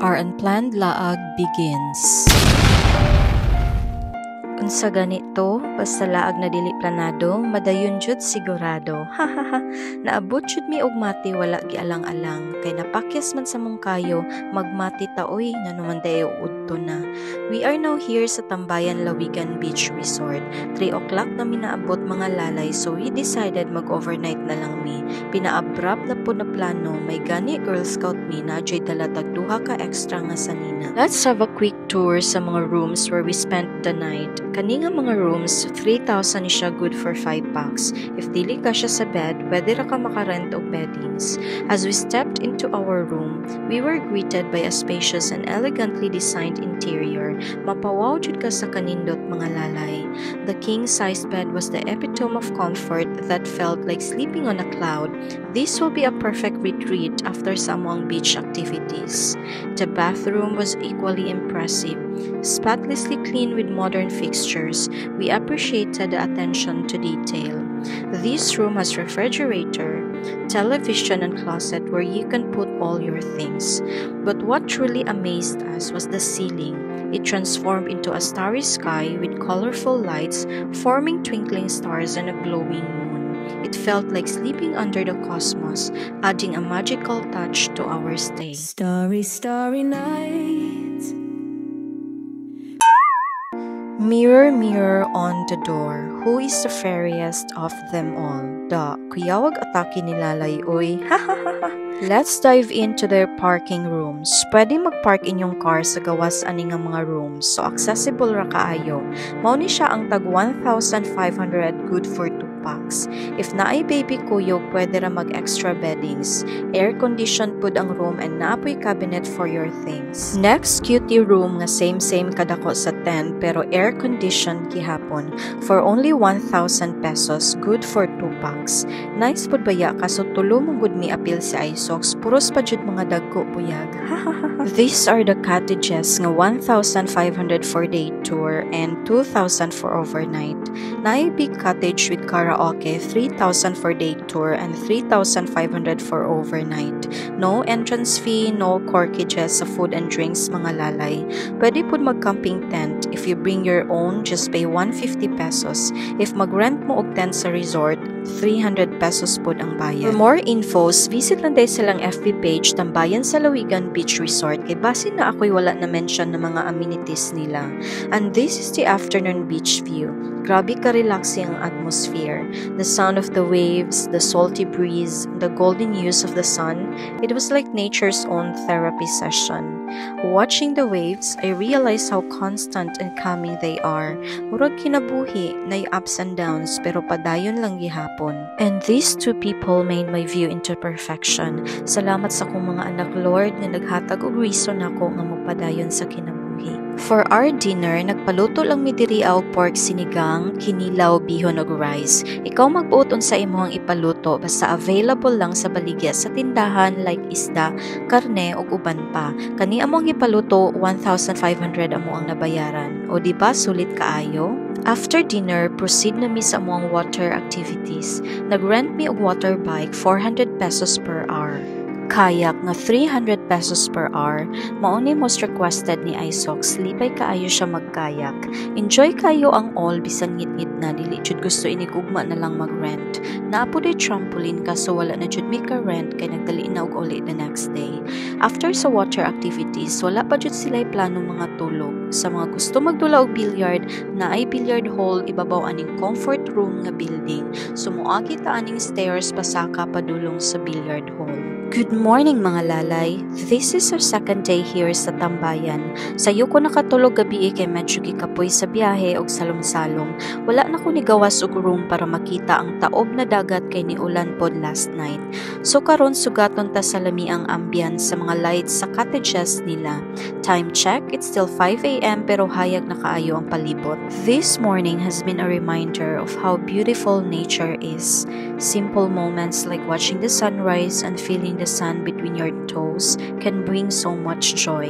Our unplanned laag begins. Unsa ganito, basta laag na dili planado, madayon jud sigurado. Hahaha, naabot jud mi og mati wala gialang-alang, kay napakyas man sa mong kayo, magmati taoy nanuman dayo udto na. We are now here sa Tambayan Lawigan Beach Resort. 3 o'clock na minaabot mga lalay, so we decided mag-overnight na lang mi. Pina-abrupt na po na plano, may gani Girl Scout mi na jay dalatag duha ka extra nga sanina. Let's have a quick tour sa mga rooms where we spent the night. Kani nga mga rooms, 3,000 ni siya good for 5 packs. If dili ka siya sa bed, pwede ra ka makarent og beddings. As we stepped into our room, we were greeted by a spacious and elegantly designed interior. Mapawaw jud ka sa kanindot mga lalay. The king-sized bed was the epitome of comfort that felt like sleeping on a cloud. This will be a perfect retreat after some long beach activities. The bathroom was equally impressive. Spotlessly clean with modern fixtures, we appreciated the attention to detail. This room has refrigerator, television and closet where you can put all your things. But what truly amazed us was the ceiling. It transformed into a starry sky with colorful lights forming twinkling stars and a glowing moon. It felt like sleeping under the cosmos, adding a magical touch to our stay. Starry, starry night. Mirror, mirror on the door, who is the fairest of them all? Da, kuyawag atake ni lalay, oy. Let's dive into their parking rooms. Pwede mag-park inyong car sa gawas ani nga mga rooms, so accessible ra kaayo. Mao ni siya ang tag 1,500 good for 2 packs. If naay baby kuyog, pwede ra mag-extra beddings. Air-conditioned pud ang room and naapoy cabinet for your things. Next, cutie room nga same kadako sa 10 pero air-conditioned gihapon. For only 1,000 pesos, good for 2 packs. Nice pud baya kaso tulo mong good mi appeal si Isox, puros pa jud mga dagko buyag. These are the cottages nga 1,500 for day tour and 2,000 for overnight. Naay big cottage with karaoke, 3,000 for day tour and 3,500 for overnight. No entrance fee, no corkages sa food and drinks mga lalay. Pwede pud mag-camping tent. If you bring your own, just pay 150 pesos. If mag-rent mo og tent sa resort, 300 pesos pud ang bayad. For more infos, visit lang tayo silang FB page Tambayan sa Lawigan Beach Resort kay basin na ako'y wala na mention ng mga amenities nila. And this is the afternoon beach view. Grabe ka-relaxing ang atmosphere. The sound of the waves, the salty breeze, the golden hues of the sun, it was like nature's own therapy session. Watching the waves, I realized how constant and calming they are. Murag kinabuhi, na ups and downs, pero padayon lang gihapon. And these two people made my view into perfection. Salamat sa akong mga anak, Lord, na naghatag og reason ako nga magpadayon sa kinabuhi. For our dinner, nagpaluto lang mi diri og pork sinigang, kinilaw, bihon ug rice. Ikaw magbuot unsa imong ipaluto basta available lang sa baligya sa tindahan like isda, karne ug uban pa. Kani among ipaluto 1,500 amo ang nabayaran. O di ba sulit kaayo? After dinner, proceed na mi sa among water activities. Nag-rent mi og water bike 400 pesos per hour. Kayak nga 300 pesos per hour. Mauni most requested ni Isox, lipay kaayo siya magkayak. Enjoy kayo ang all bisan ngit-ngit na dili jud gusto inigugma na lang mag-rent. Naapo day trampoline kaso wala na jud mi ka rent kay nagdali na og uli the next day. After sa water activities, wala pa jud sila planong mga tulog. Sa mga gusto magdula og billiard, naay billiard hall ibabaw aning comfort room nga building. Sumuagi ta aning stairs pasaka padulong sa billiard hall. Good morning mga lalay. This is our second day here sa Tambayan. Sayo ko nakatulog gabi kay medyo gikapoy sa biyahe og salom-salom. Wala na ko ni gawas og room para makita ang taob na dagat kay ni ulan pod last night. So karon sugaton ta sa lami ang ambience sa mga lights sa cottages nila. Time check, it's still 5 a.m. pero hayag na kaayo ang palibot. This morning has been a reminder of how beautiful nature is. Simple moments like watching the sunrise and feeling the sun between your toes can bring so much joy.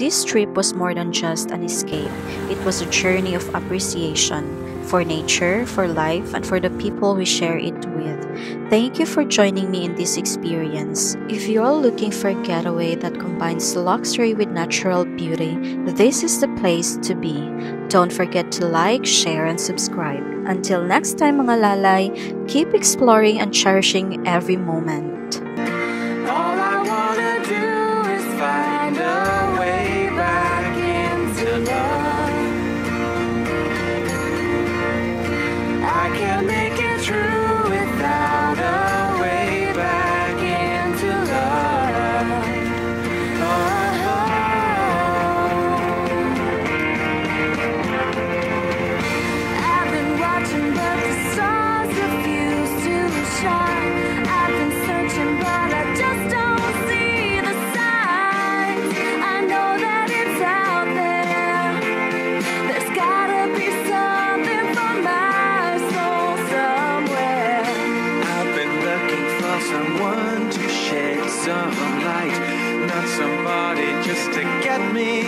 This trip was more than just an escape. It was a journey of appreciation. for nature, for life, and for the people we share it with. Thank you for joining me in this experience. If you're looking for a getaway that combines luxury with natural beauty, this is the place to be. Don't forget to like, share, and subscribe. Until next time mga lalay, keep exploring and cherishing every moment. All I wanna do is find a way back into love. I can't make it through without a way back into love. I've been watching, but the stars refuse to shine. I've been searching, but I just don't see the signs. I know that it's out there. There's gotta be something for my soul somewhere. I've been looking for someone to shed some light, not somebody just to get me